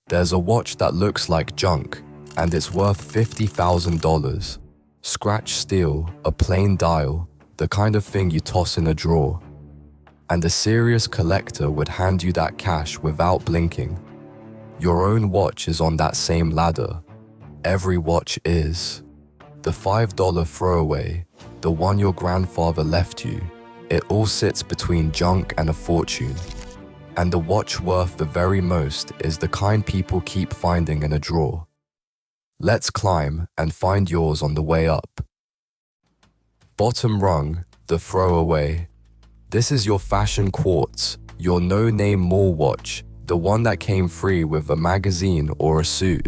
There's a watch that looks like junk, and it's worth $50,000. Scratch steel, a plain dial, the kind of thing you toss in a drawer. And a serious collector would hand you that cash without blinking. Your own watch is on that same ladder. Every watch is. The $5 throwaway, the one your grandfather left you, it all sits between junk and a fortune. And the watch worth the very most is the kind people keep finding in a drawer. Let's climb and find yours on the way up. Bottom rung, the throwaway. This is your fashion quartz, your no-name mall watch, the one that came free with a magazine or a suit.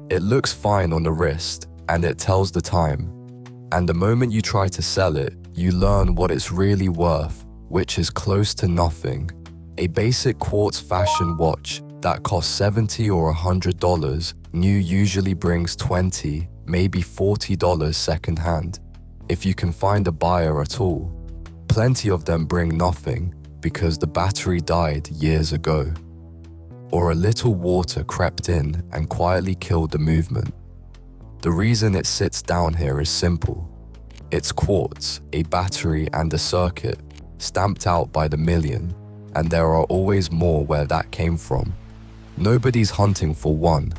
It looks fine on the wrist, and it tells the time. And the moment you try to sell it, you learn what it's really worth, which is close to nothing. A basic quartz fashion watch that costs $70 or $100, new usually brings $20, maybe $40 secondhand, if you can find a buyer at all. Plenty of them bring nothing because the battery died years ago. Or a little water crept in and quietly killed the movement. The reason it sits down here is simple. It's quartz, a battery and a circuit, stamped out by the million, and there are always more where that came from. Nobody's hunting for one.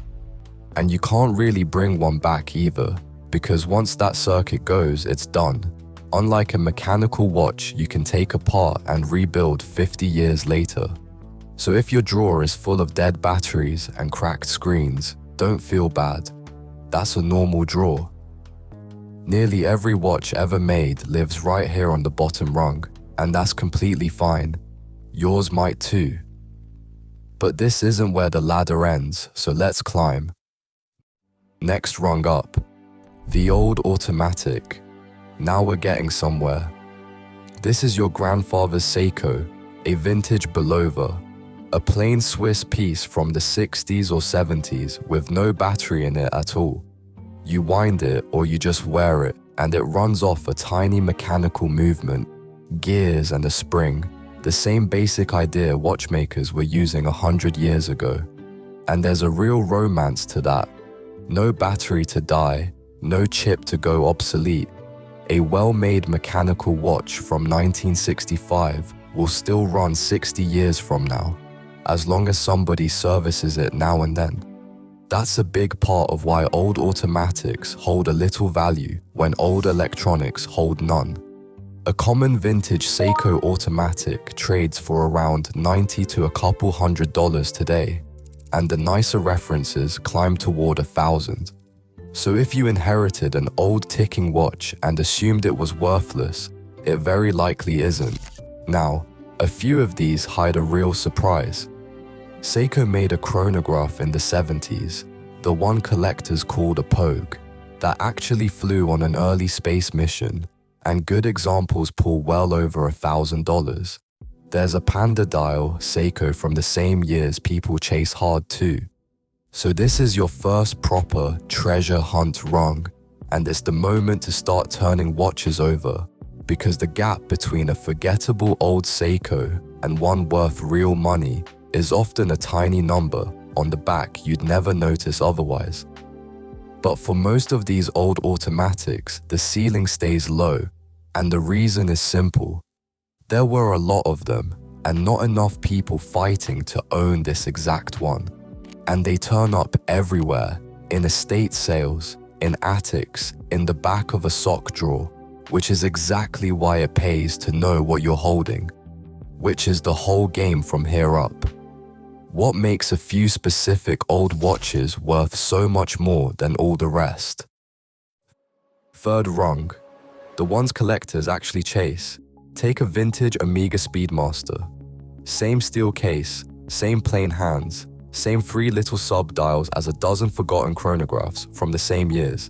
And you can't really bring one back either, because once that circuit goes, it's done. Unlike a mechanical watch you can take apart and rebuild 50 years later. So if your drawer is full of dead batteries and cracked screens, don't feel bad. That's a normal drawer. Nearly every watch ever made lives right here on the bottom rung, and that's completely fine. Yours might too. But this isn't where the ladder ends, so let's climb. Next rung up. The old automatic. Now we're getting somewhere. This is your grandfather's Seiko, a vintage Belova. A plain Swiss piece from the 60s or 70s with no battery in it at all. You wind it or you just wear it, and it runs off a tiny mechanical movement, gears and a spring, the same basic idea watchmakers were using 100 years ago. And there's a real romance to that. No battery to die, no chip to go obsolete. A well-made mechanical watch from 1965 will still run 60 years from now, as long as somebody services it now and then. That's a big part of why old automatics hold a little value when old electronics hold none. A common vintage Seiko automatic trades for around $90 to a couple $100 today, and the nicer references climb toward $1,000. So if you inherited an old ticking watch and assumed it was worthless, it very likely isn't. Now, a few of these hide a real surprise. Seiko made a chronograph in the 70s, the one collectors called a Pogue, that actually flew on an early space mission, and good examples pull well over $1,000. There's a Panda dial Seiko from the same years people chase hard too. So this is your first proper treasure hunt rung, and it's the moment to start turning watches over, because the gap between a forgettable old Seiko and one worth real money is often a tiny number on the back you'd never notice otherwise. But for most of these old automatics, the ceiling stays low, and the reason is simple. There were a lot of them, and not enough people fighting to own this exact one. And they turn up everywhere, in estate sales, in attics, in the back of a sock drawer, which is exactly why it pays to know what you're holding, which is the whole game from here up. What makes a few specific old watches worth so much more than all the rest? Third rung, the ones collectors actually chase. Take a vintage Omega Speedmaster. Same steel case, same plain hands, same 3 little sub-dials as a dozen forgotten chronographs from the same years.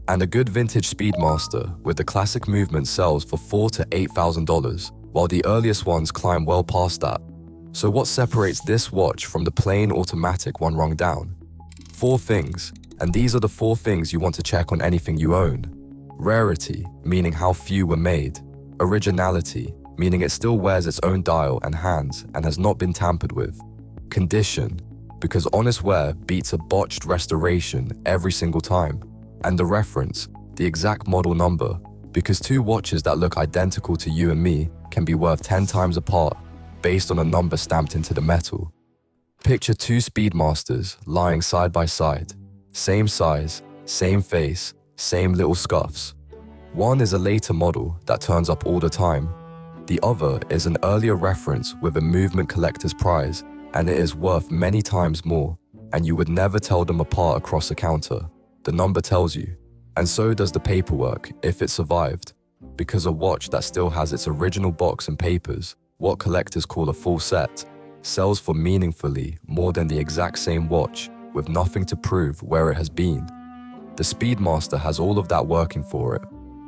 And a good vintage Speedmaster with the classic movement sells for $4,000 to $8,000, while the earliest ones climb well past that. So what separates this watch from the plain automatic one rung down? 4 things, and these are the 4 things you want to check on anything you own. Rarity, meaning how few were made. Originality, meaning it still wears its own dial and hands and has not been tampered with. Condition, because honest wear beats a botched restoration every single time. And the reference, the exact model number, because two watches that look identical to you and me can be worth 10 times apart based on a number stamped into the metal. Picture two Speedmasters lying side by side, same size, same face, same little scuffs. One is a later model that turns up all the time. The other is an earlier reference with a movement collector's prize, and it is worth many times more, and you would never tell them apart across a counter. The number tells you, and so does the paperwork if it survived, because a watch that still has its original box and papers, what collectors call a full set, sells for meaningfully more than the exact same watch with nothing to prove where it has been. The Speedmaster has all of that working for it.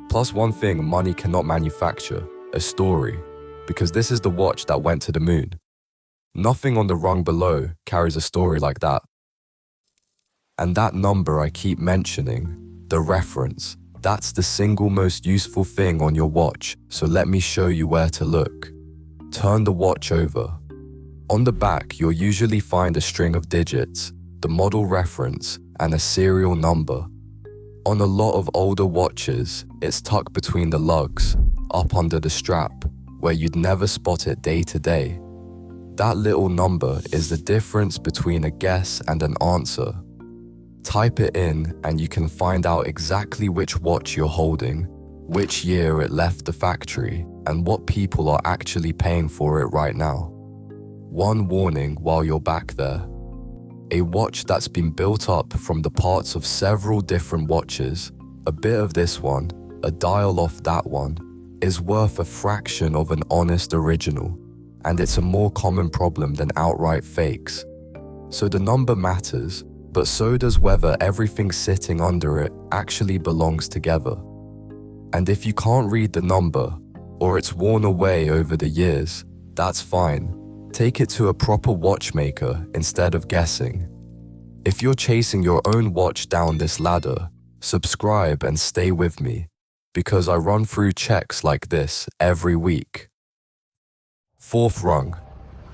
Plus one thing money cannot manufacture, a story, because this is the watch that went to the moon. Nothing on the rung below carries a story like that. And that number I keep mentioning, the reference, that's the single most useful thing on your watch, so let me show you where to look. Turn the watch over. On the back, you'll usually find a string of digits, the model reference, and a serial number. On a lot of older watches, it's tucked between the lugs, up under the strap, where you'd never spot it day to day. That little number is the difference between a guess and an answer. Type it in and you can find out exactly which watch you're holding, which year it left the factory, and what people are actually paying for it right now. One warning while you're back there. A watch that's been built up from the parts of several different watches, a bit of this one, a dial off that one, is worth a fraction of an honest original, and it's a more common problem than outright fakes. So the number matters, but so does whether everything sitting under it actually belongs together. And if you can't read the number, or it's worn away over the years, that's fine. Take it to a proper watchmaker instead of guessing. If you're chasing your own watch down this ladder, subscribe and stay with me, because I run through checks like this every week. Fourth rung.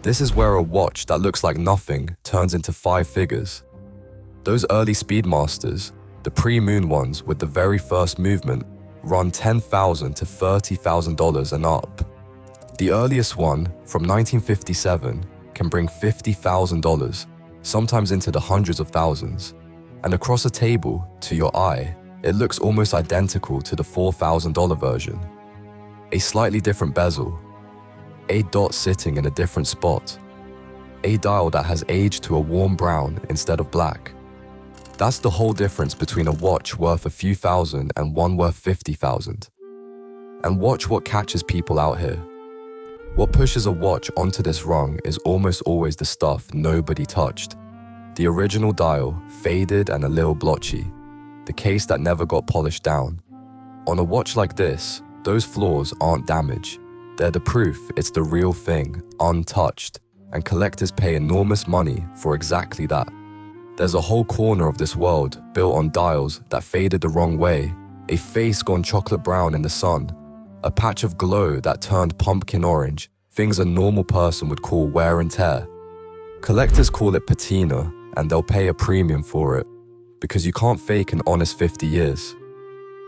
This is where a watch that looks like nothing turns into 5 figures. Those early Speedmasters, the pre-moon ones with the very first movement, run $10,000 to $30,000 and up. The earliest one, from 1957, can bring $50,000, sometimes into the hundreds of thousands. And across a table, to your eye, it looks almost identical to the $4,000 version. A slightly different bezel, a dot sitting in a different spot, a dial that has aged to a warm brown instead of black. That's the whole difference between a watch worth a few thousand and one worth 50,000. And watch what catches people out here. What pushes a watch onto this rung is almost always the stuff nobody touched. The original dial, faded and a little blotchy. The case that never got polished down. On a watch like this, those flaws aren't damage. They're the proof it's the real thing, untouched, and collectors pay enormous money for exactly that. There's a whole corner of this world built on dials that faded the wrong way, a face gone chocolate brown in the sun, a patch of glow that turned pumpkin orange, things a normal person would call wear and tear. Collectors call it patina, and they'll pay a premium for it, because you can't fake an honest 50 years.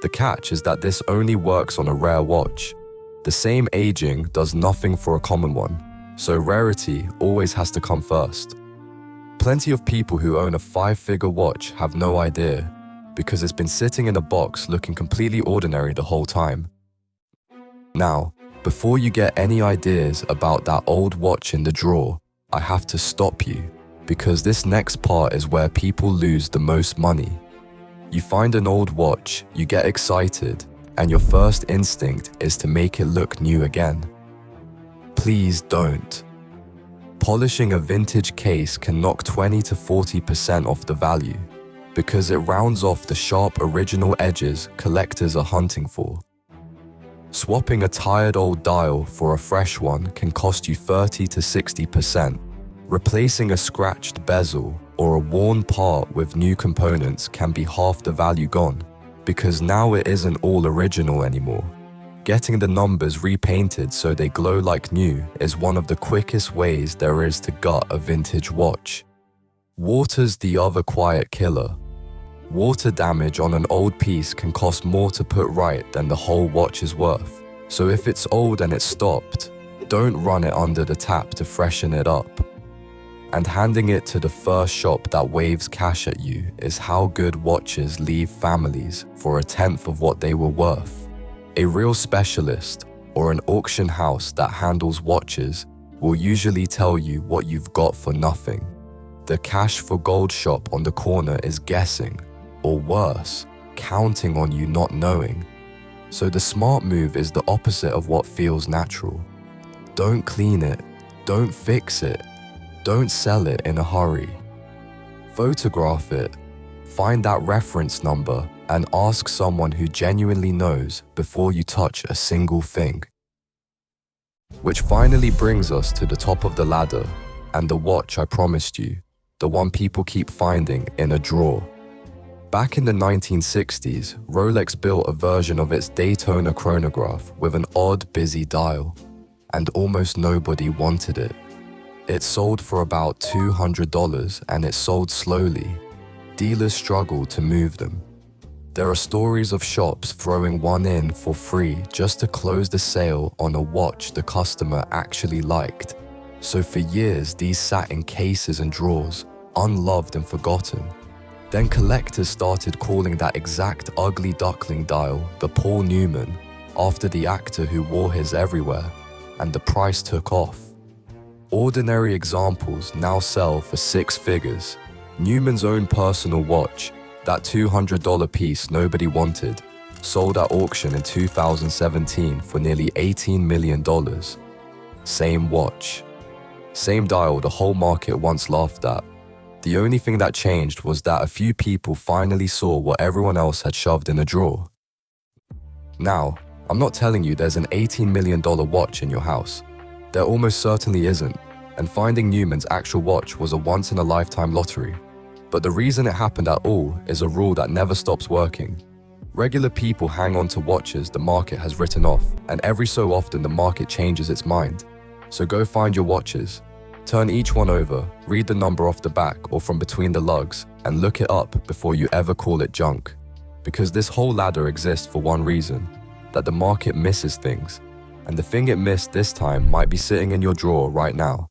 The catch is that this only works on a rare watch. The same aging does nothing for a common one, so rarity always has to come first. Plenty of people who own a 5-figure watch have no idea, because it's been sitting in a box looking completely ordinary the whole time. Now, before you get any ideas about that old watch in the drawer, I have to stop you, because this next part is where people lose the most money. You find an old watch, you get excited, and your first instinct is to make it look new again. Please don't. Polishing a vintage case can knock 20 to 40% off the value, because it rounds off the sharp original edges collectors are hunting for. Swapping a tired old dial for a fresh one can cost you 30 to 60%. Replacing a scratched bezel or a worn part with new components can be half the value gone, because now it isn't all original anymore. Getting the numbers repainted so they glow like new is one of the quickest ways there is to gut a vintage watch. Water's the other quiet killer. Water damage on an old piece can cost more to put right than the whole watch is worth. So if it's old and it's stopped, don't run it under the tap to freshen it up. And handing it to the first shop that waves cash at you is how good watches leave families for 1/10 of what they were worth. A real specialist or an auction house that handles watches will usually tell you what you've got for nothing. The cash for gold shop on the corner is guessing, or worse, counting on you not knowing. So the smart move is the opposite of what feels natural. Don't clean it, don't fix it, don't sell it in a hurry. Photograph it, find that reference number, and ask someone who genuinely knows before you touch a single thing. Which finally brings us to the top of the ladder, and the watch I promised you, the one people keep finding in a drawer. Back in the 1960s, Rolex built a version of its Daytona chronograph with an odd, busy dial, and almost nobody wanted it. It sold for about $200 and it sold slowly. Dealers struggled to move them. There are stories of shops throwing one in for free just to close the sale on a watch the customer actually liked. So for years, these sat in cases and drawers, unloved and forgotten. Then collectors started calling that exact ugly duckling dial the Paul Newman, after the actor who wore his everywhere, and the price took off. Ordinary examples now sell for 6 figures. Newman's own personal watch, that $200 piece nobody wanted, sold at auction in 2017 for nearly $18 million. Same watch. Same dial the whole market once laughed at. The only thing that changed was that a few people finally saw what everyone else had shoved in a drawer. Now, I'm not telling you there's an $18 million watch in your house. There almost certainly isn't, and finding Newman's actual watch was a once-in-a-lifetime lottery. But the reason it happened at all is a rule that never stops working. Regular people hang on to watches the market has written off, and every so often the market changes its mind. So go find your watches. Turn each one over, read the number off the back or from between the lugs, and look it up before you ever call it junk. Because this whole ladder exists for one reason, that the market misses things, and the thing it missed this time might be sitting in your drawer right now.